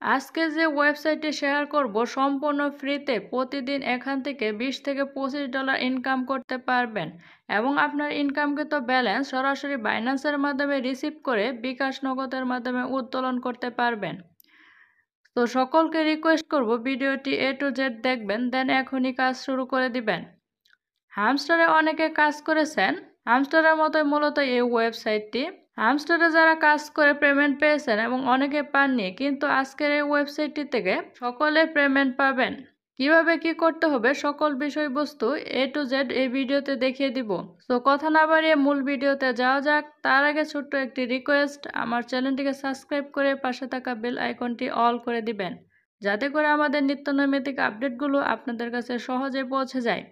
আজকে যে ওয়েবসাইটটি শেয়ার করব সম্পূর্ণ ফ্রিতে প্রতিদিন এখান থেকে 20 থেকে $25 ইনকাম করতে পারবেন এবং আপনার ইনকামকৃত ব্যালেন্স সরাসরি বাইন্যান্সের মাধ্যমে রিসিভ করে বিকাশ নগদের মাধ্যমে উত্তোলন করতে পারবেন। তো সকলকে রিকোয়েস্ট করব ভিডিওটি A to Z দেখবেন, দেন এখনই কাজ শুরু করে দিবেন। হামস্টারে অনেকে কাজ করেছেন, হামস্টারের মতোই মূলত এই ওয়েবসাইটটি। হামস্টারে যারা কাজ করে পেমেন্ট পেয়েছেন এবং অনেকে পাননি, কিন্তু আজকের এই ওয়েবসাইটটি থেকে সকলে পেমেন্ট পাবেন। কিভাবে কি করতে হবে সকল বিষয়বস্তু A to Z এই ভিডিওতে দেখিয়ে দিব। তো কথা না বাড়িয়ে মূল ভিডিওতে যাওয়া যাক। তার আগে ছোট্ট একটি রিকোয়েস্ট, আমার চ্যানেলটিকে সাবস্ক্রাইব করে পাশে থাকা বেল আইকনটি অল করে দিবেন, যাতে করে আমাদের নিত্য নৈমিত্তিক আপডেটগুলো আপনাদের কাছে সহজে পৌঁছে যায়।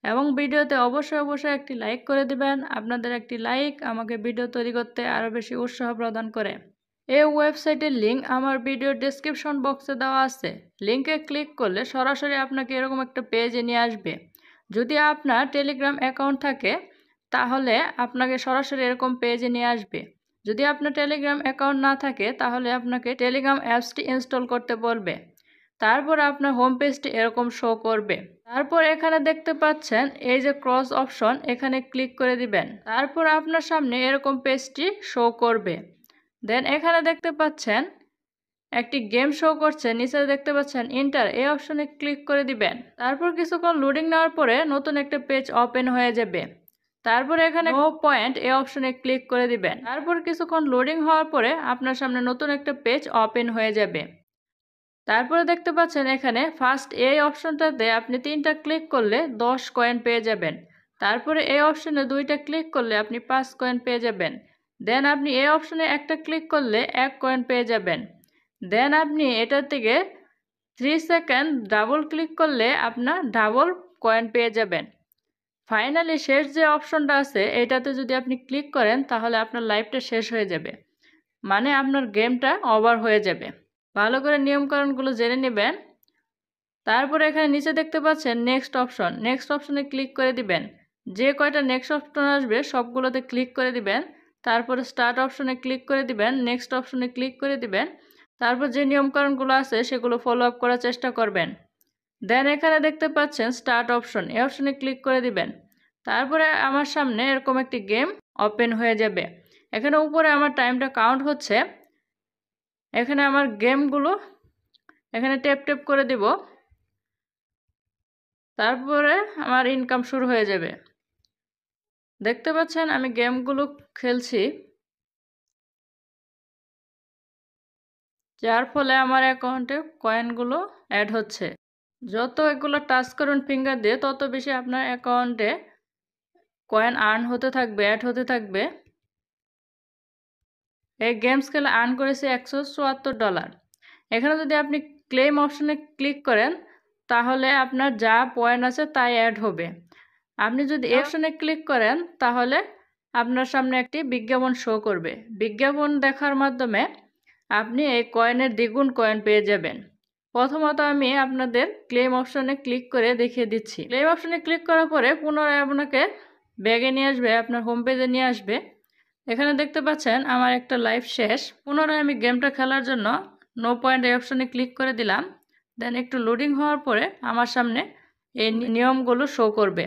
এবং ভিডিওতে অবশ্যই একটি লাইক করে দিবেন। আপনাদের একটি লাইক আমাকে ভিডিও তৈরি করতে আরও বেশি উৎসাহ প্রদান করে। এই ওয়েবসাইটের লিঙ্ক আমার ভিডিওর ডেসক্রিপশন বক্সে দেওয়া আছে। লিঙ্কে ক্লিক করলে সরাসরি আপনাকে এরকম একটা পেজে নিয়ে আসবে। যদি আপনার টেলিগ্রাম অ্যাকাউন্ট থাকে তাহলে আপনাকে সরাসরি এরকম পেজে নিয়ে আসবে। যদি আপনার টেলিগ্রাম অ্যাকাউন্ট না থাকে তাহলে আপনাকে টেলিগ্রাম অ্যাপসটি ইনস্টল করতে বলবে। তারপর আপনার হোম পেজটি এরকম শো করবে। তারপর এখানে দেখতে পাচ্ছেন এই যে ক্রস অপশন, এখানে ক্লিক করে দিবেন। তারপর আপনার সামনে এরকম পেজটি শো করবে। দেন এখানে দেখতে পাচ্ছেন একটি গেম শো করছে, নিচে দেখতে পাচ্ছেন ইন্টার, এই অপশনে ক্লিক করে দিবেন। তারপর কিছুক্ষণ লোডিং নেওয়ার পরে নতুন একটা পেজ ওপেন হয়ে যাবে। তারপর এখানে নো পয়েন্ট এই অপশনে ক্লিক করে দিবেন। তারপর কিছুক্ষণ লোডিং হওয়ার পরে আপনার সামনে নতুন একটা পেজ ওপেন হয়ে যাবে। তারপরে দেখতে পাচ্ছেন এখানে ফার্স্ট এই অপশনটাতে আপনি 3টা ক্লিক করলে 10 কয়েন পেয়ে যাবেন। তারপরে এই অপশনে 2টা ক্লিক করলে আপনি 5 কয়েন পেয়ে যাবেন। দেন আপনি এই অপশনে একটা ক্লিক করলে 1 কয়েন পেয়ে যাবেন। দেন আপনি এটার থেকে 3 সেকেন্ড ডাবল ক্লিক করলে আপনার ডাবল কয়েন পেয়ে যাবেন। ফাইনালি শেষ যে অপশনটা আছে এটাতে যদি আপনি ক্লিক করেন তাহলে আপনার লাইফটা শেষ হয়ে যাবে, মানে আপনার গেমটা ওভার হয়ে যাবে। ভালো করে নিয়মকানুনগুলো জেনে নেবেন। তারপরে এখানে নিচে দেখতে পাচ্ছেন নেক্সট অপশন, নেক্সট অপশনে ক্লিক করে দিবেন। যে কয়টা নেক্সট অপশন আসবে সবগুলোতে ক্লিক করে দিবেন। তারপরে স্টার্ট অপশনে ক্লিক করে দিবেন, নেক্সট অপশনে ক্লিক করে দিবেন। তারপর যে নিয়মকানুনগুলো আছে সেগুলো ফলো আপ করার চেষ্টা করবেন। দেন এখানে দেখতে পাচ্ছেন স্টার্ট অপশন, এই অপশনে ক্লিক করে দিবেন। তারপরে আমার সামনে এরকম একটি গেম ওপেন হয়ে যাবে। এখানে উপরে আমার টাইমটা কাউন্ট হচ্ছে। এখানে আমার গেমগুলো এখানে ট্যাপ করে দিব। তারপরে আমার ইনকাম শুরু হয়ে যাবে। দেখতে পাচ্ছেন আমি গেমগুলো খেলছি, যার ফলে আমার অ্যাকাউন্টে কয়েনগুলো অ্যাড হচ্ছে। যত এগুলো টাচ করুন ফিঙ্গার দিয়ে তত বেশি আপনার অ্যাকাউন্টে কয়েন আর্ন হতে থাকবে, অ্যাড হতে থাকবে। এই গেমস খেলে আর্ন করেছি $174। এখানে যদি আপনি ক্লেম অপশনে ক্লিক করেন তাহলে আপনার যা পয়েন্ট আছে তাই অ্যাড হবে। আপনি যদি এই অপশনে ক্লিক করেন তাহলে আপনার সামনে একটি বিজ্ঞাপন শো করবে। বিজ্ঞাপন দেখার মাধ্যমে আপনি এই কয়েনের দ্বিগুণ কয়েন পেয়ে যাবেন। প্রথমত আমি আপনাদের ক্লেম অপশনে ক্লিক করে দেখিয়ে দিচ্ছি। ক্লেম অপশনে ক্লিক করার পরে পুনরায় আপনাকে ব্যাগে নিয়ে আসবে, আপনার হোম পেজে নিয়ে আসবে। এখানে দেখতে পাচ্ছেন আমার একটা লাইফ শেষ। পুনরায় আমি গেমটা খেলার জন্য নো পয়েন্ট এই অপশনে ক্লিক করে দিলাম। দেন একটু লোডিং হওয়ার পরে আমার সামনে এই নিয়মগুলো শো করবে।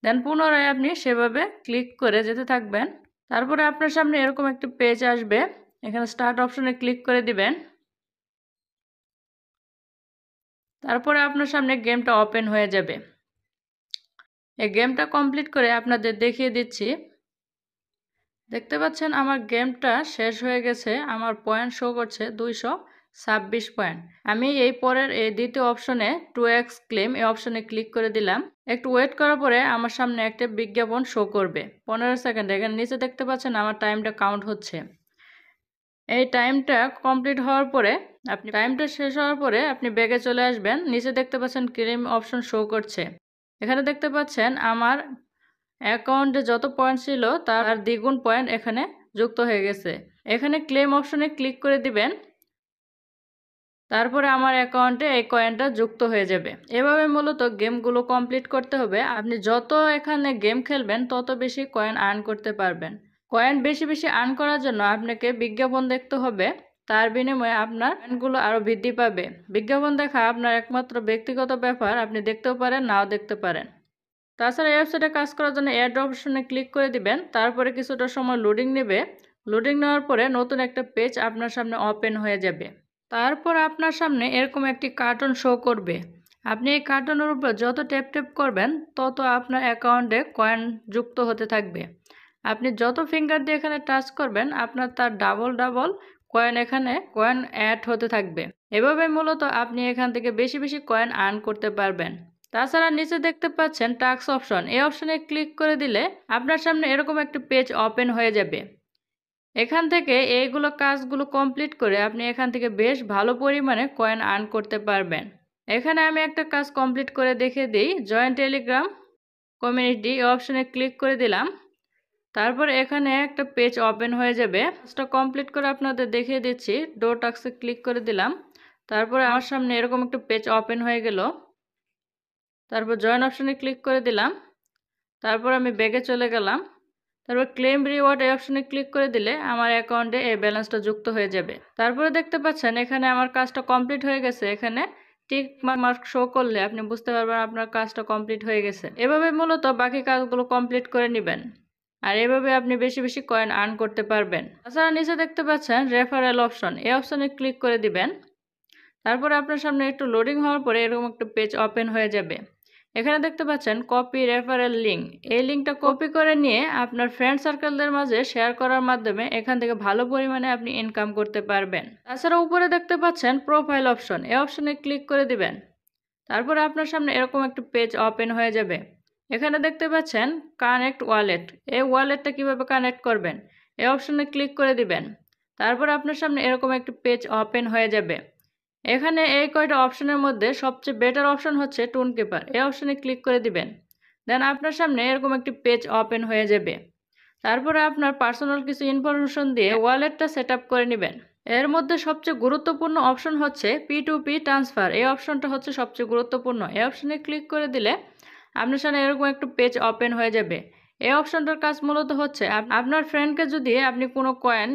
দেন পুনরায় আপনি সেভাবে ক্লিক করে যেতে থাকবেন। তারপরে আপনার সামনে এরকম একটি পেজ আসবে, এখানে স্টার্ট অপশনে ক্লিক করে দিবেন। তারপরে আপনার সামনে গেমটা ওপেন হয়ে যাবে। এই গেমটা কমপ্লিট করে আপনাদের দেখিয়ে দিচ্ছি। দেখতে পাচ্ছেন আমার গেমটা শেষ হয়ে গেছে। আমার পয়েন্ট শো করছে 226 পয়েন্ট। আমি এই পরের এই দ্বিতীয় অপশনে 2x ক্লেম এই অপশনে ক্লিক করে দিলাম। একটু ওয়েট করার পরে আমার সামনে একটা বিজ্ঞাপন শো করবে 15 সেকেন্ড। এখানে নিচে দেখতে পাচ্ছেন আমার টাইমটা কাউন্ট হচ্ছে। এই টাইমটা কমপ্লিট হওয়ার পরে টাইমটা শেষ হওয়ার পরে আপনি ব্যাগে চলে আসবেন। নিচে দেখতে পাচ্ছেন ক্লেম অপশন শো করছে। এখানে দেখতে পাচ্ছেন আমার অ্যাকাউন্টে যত পয়েন্ট ছিল তার দ্বিগুণ পয়েন্ট এখানে যুক্ত হয়ে গেছে। এখানে ক্লেম অপশনে ক্লিক করে দিবেন। তারপরে আমার অ্যাকাউন্টে এই কয়েনটা যুক্ত হয়ে যাবে। এভাবে মূলত গেমগুলো কমপ্লিট করতে হবে। আপনি যত এখানে গেম খেলবেন তত বেশি কয়েন আর্ন করতে পারবেন। কয়েন বেশি বেশি আর্ন করার জন্য আপনাকে বিজ্ঞাপন দেখতে হবে, তার বিনিময়ে আপনার পয়েন্টগুলো আরও বৃদ্ধি পাবে। বিজ্ঞাপন দেখা আপনার একমাত্র ব্যক্তিগত ব্যাপার, আপনি দেখতেও পারেন নাও দেখতে পারেন। তাছাড়া এই ওয়েবসাইটে কাজ করার জন্য অ্যাড অপশনে ক্লিক করে দিবেন, তারপরে কিছুটা সময় লোডিং নেবে। লোডিং নেওয়ার পরে নতুন একটা পেজ আপনার সামনে ওপেন হয়ে যাবে। তারপর আপনার সামনে এরকম একটি কার্টুন শো করবে। আপনি এই কার্টুনের উপর যত ট্যাপ করবেন তত আপনার অ্যাকাউন্টে কয়েন যুক্ত হতে থাকবে। আপনি যত ফিঙ্গার দিয়ে এখানে টাচ করবেন আপনার তার ডাবল কয়েন অ্যাড হতে থাকবে। এভাবে মূলত আপনি এখান থেকে বেশি বেশি কয়েন আর্ন করতে পারবেন। তাছাড়া নিচে দেখতে পাচ্ছেন টাস্ক অপশন, এই অপশনে ক্লিক করে দিলে আপনার সামনে এরকম একটা পেজ ওপেন হয়ে যাবে। এখান থেকে এইগুলো কাজগুলো কমপ্লিট করে আপনি এখান থেকে বেশ ভালো পরিমাণে কয়েন আর্ন করতে পারবেন। এখানে আমি একটা কাজ কমপ্লিট করে দেখিয়ে দিই। জয়েন টেলিগ্রাম কমিউনিটি এই অপশনে ক্লিক করে দিলাম, তারপর এখানে একটা পেজ ওপেন হয়ে যাবে। কাজটা কমপ্লিট করে আপনাদের দেখিয়ে দিচ্ছি। ডো টাস্কে ক্লিক করে দিলাম, তারপরে আমার সামনে এরকম একটা পেজ ওপেন হয়ে গেল। তারপর জয়েন অপশনে ক্লিক করে দিলাম, তারপর আমি ব্যাগে চলে গেলাম। তারপর ক্লেম রিওয়ার্ড এই অপশনে ক্লিক করে দিলে আমার অ্যাকাউন্টে এই ব্যালেন্সটা যুক্ত হয়ে যাবে। তারপরে দেখতে পাচ্ছেন এখানে আমার কাজটা কমপ্লিট হয়ে গেছে। এখানে টিক মার্ক শো করলে আপনি বুঝতে পারবেন আপনার কাজটা কমপ্লিট হয়ে গেছে। এভাবে মূলত বাকি কাজগুলো কমপ্লিট করে নেবেন, আর এভাবে আপনি বেশি বেশি কয়েন আর্ন করতে পারবেন। তাছাড়া নিচে দেখতে পাচ্ছেন রেফারেল অপশন, এই অপশনে ক্লিক করে দিবেন। তারপরে আপনার সামনে একটু লোডিং হওয়ার পরে এরকম একটা পেজ ওপেন হয়ে যাবে। এখানে দেখতে পাচ্ছেন কপি রেফারেল লিঙ্ক, এই লিঙ্কটা কপি করে নিয়ে আপনার ফ্রেন্ড সার্কেলদের মাঝে শেয়ার করার মাধ্যমে এখান থেকে ভালো পরিমাণে আপনি ইনকাম করতে পারবেন। তাছাড়া উপরে দেখতে পাচ্ছেন প্রোফাইল অপশন, এই অপশনে ক্লিক করে দিবেন। তারপরে আপনার সামনে এরকম একটা পেজ ওপেন হয়ে যাবে। এখানে দেখতে পাচ্ছেন কানেক্ট ওয়ালেট, এই ওয়ালেটটা কিভাবে কানেক্ট করবেন এই অপশনে ক্লিক করে দিবেন। তারপর আপনার সামনে এরকম একটা পেজ ওপেন হয়ে যাবে। এখানে এই কয়টা অপশনের মধ্যে সবচেয়ে বেটার অপশন হচ্ছে টুন কিপার, এই অপশনে ক্লিক করে দিবেন। দেন আপনার সামনে এরকম একটি পেজ ওপেন হয়ে যাবে। তারপরে আপনার পার্সোনাল কিছু ইনফরমেশন দিয়ে ওয়ালেটটা সেট আপ করে নেবেন। এর মধ্যে সবচেয়ে গুরুত্বপূর্ণ অপশন হচ্ছে P2P ট্রান্সফার, এই অপশনটা হচ্ছে সবচেয়ে গুরুত্বপূর্ণ। এই অপশনে ক্লিক করে দিলে আপনার সামনে এরকম একটা পেজ ওপেন হয়ে যাবে। এই অপশনটার কাজ মূলত হচ্ছে আপনার ফ্রেন্ডকে যদি আপনি কোনো কয়েন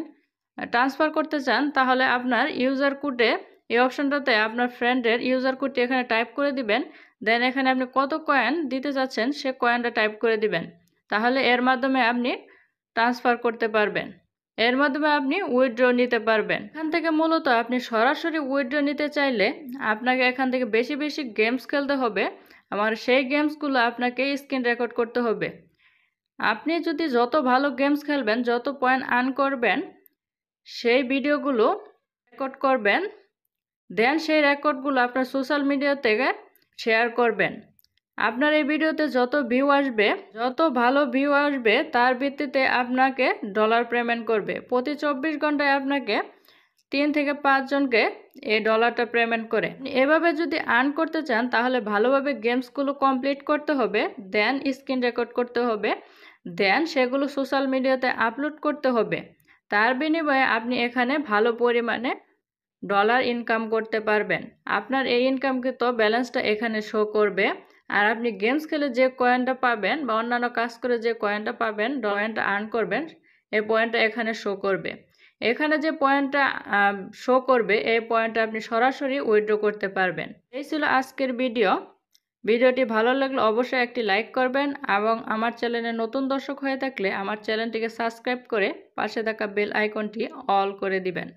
ট্রান্সফার করতে চান তাহলে আপনার ইউজার কোডে এই অপশনটাতে আপনার ফ্রেন্ডের ইউজার কোডটি এখানে টাইপ করে দিবেন। দেন এখানে আপনি কত কয়েন দিতে চাচ্ছেন সে কয়েনটা টাইপ করে দিবেন, তাহলে এর মাধ্যমে আপনি ট্রান্সফার করতে পারবেন। এর মাধ্যমে আপনি উইথড্র নিতে পারবেন। এখান থেকে মূলত আপনি সরাসরি উইথড্র নিতে চাইলে আপনাকে এখান থেকে বেশি বেশি গেমস খেলতে হবে, আমার সেই গেমসগুলো আপনাকে স্ক্রিন রেকর্ড করতে হবে। আপনি যদি যত ভালো গেমস খেলবেন, যত পয়েন্ট আর্ন করবেন, সেই ভিডিওগুলো রেকর্ড করবেন। দেন সেই রেকর্ডগুলো আপনার সোশ্যাল মিডিয়া থেকে শেয়ার করবেন। আপনার এই ভিডিওতে যত ভিউ আসবে, যত ভালো ভিউ আসবে তার ভিত্তিতে আপনাকে ডলার পেমেন্ট করবে। প্রতি 24 ঘন্টায় আপনাকে 3 থেকে 5 জনকে এই ডলারটা পেমেন্ট করে। এভাবে যদি আর্ন করতে চান তাহলে ভালোভাবে গেমসগুলো কমপ্লিট করতে হবে, দেন স্ক্রিন রেকর্ড করতে হবে, দেন সেগুলো সোশ্যাল মিডিয়াতে আপলোড করতে হবে। তার বিনিময়ে আপনি এখানে ভালো পরিমাণে ডলার ইনকাম করতে পারবেন। আপনার এই ইনকামকৃত ব্যালেন্সটা এখানে শো করবে, আর আপনি গেমস খেলে যে কয়েনটা পাবেন বা অন্যান্য কাজ করে যে কয়েনটা পাবেন, পয়েন্টটা আর্ন করবেন, এই পয়েন্টটা এখানে শো করবে। এখানে যে পয়েন্টটা শো করবে এই পয়েন্টটা আপনি সরাসরি উইথড্র করতে পারবেন। এই ছিল আজকের ভিডিওটি ভালো লাগলে অবশ্যই একটি লাইক করবেন, এবং আমার চ্যানেলে নতুন দর্শক হয়ে থাকলে আমার চ্যানেলটিকে সাবস্ক্রাইব করে পাশে থাকা বেল আইকনটি অল করে দিবেন।